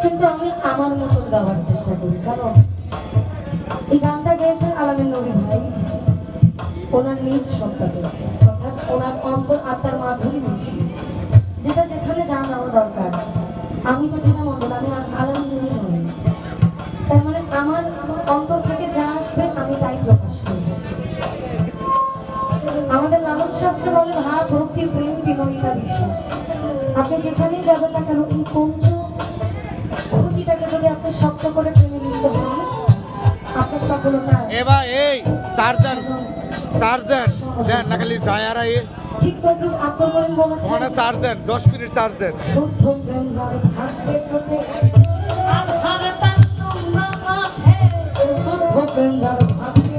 কিন্তু আমি আমার মতন গাওয়ার চেষ্টা করি, কারণ এই গানটা গেয়েছেন আলামিন নবী ভাই ওনার নিজ সত্তাতে, অর্থাৎ ওনার অন্তর আত্মার মাধুরী মিশিয়ে, যেটা যেখানে যা নেওয়া দরকার। আমি তো দিনা মন্ডল, আমি আলামিন নবী নই, তার মানে আমার অন্তর থেকে যা আসবে আমি তাই প্রকাশ করব। আমাদের লালন শাস্ত্রে বলে ভাব ভক্তি প্রেম বিনয়িতা বিশ্বাস। আপনি যেখানেই যাবেন না কেন এই পঞ্চ ক্ষতিটাকে যদি আপনি শক্ত করে প্রেমে নিতে হন, আপনার সফলতা। এবার এই চার্জ দেন দেন না, খালি যায় আর ঠিক তদ্রুপ আব্দুল করিম বলেছেন, মানে চার্জ দেন, 10 মিনিট চার্জ দেন। শুদ্ধ প্রেম যার ভাগ্যে ছোটে আধার তার তোমরা আছে, শুদ্ধ প্রেম যার ভাগ্যে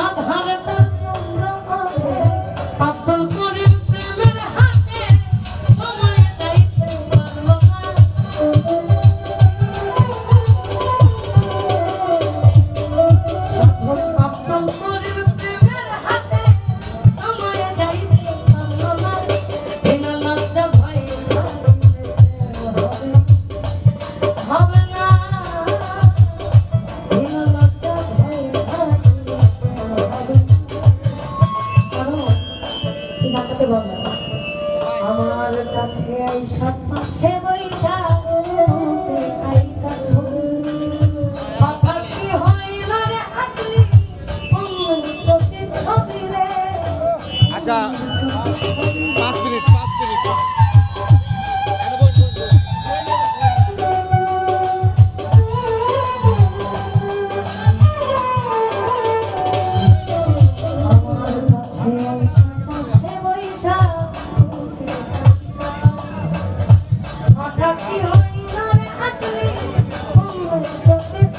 আধার তার তোমরা আছে। আব্দুল করিম প্রেমের হাতে সময় যাইতে পারলো না, সাধক আব্দুল করিম প্রেমের হাতে সময় যাইতে পারলো না। বিনা লজ্জা ভয় হবে না, বিনা লজ্জা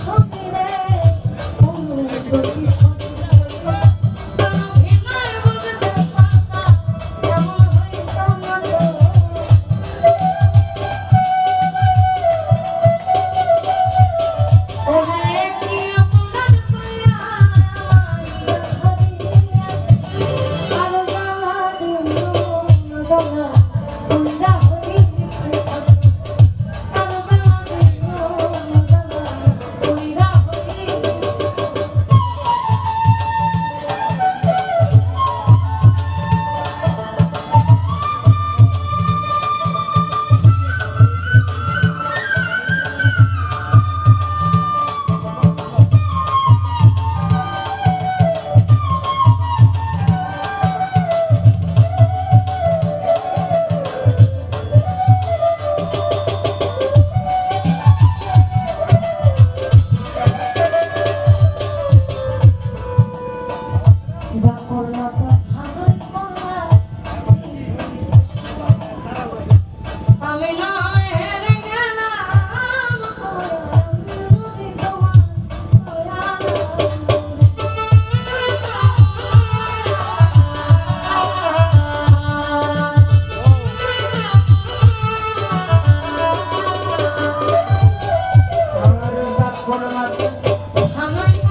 ছবি রে অনুভূতি ছবি অভিনয় বুঝতে পারতা কেমন হইতাম না তো ওরে কি অপরাধ কইরা আরো জ্বালা দিও জ্বালা তোমরা হইছে আরো জ্বালা দিও জ্বালা তোমরা হইছে আমি না হেরে গেলাম যদি তোমার আমি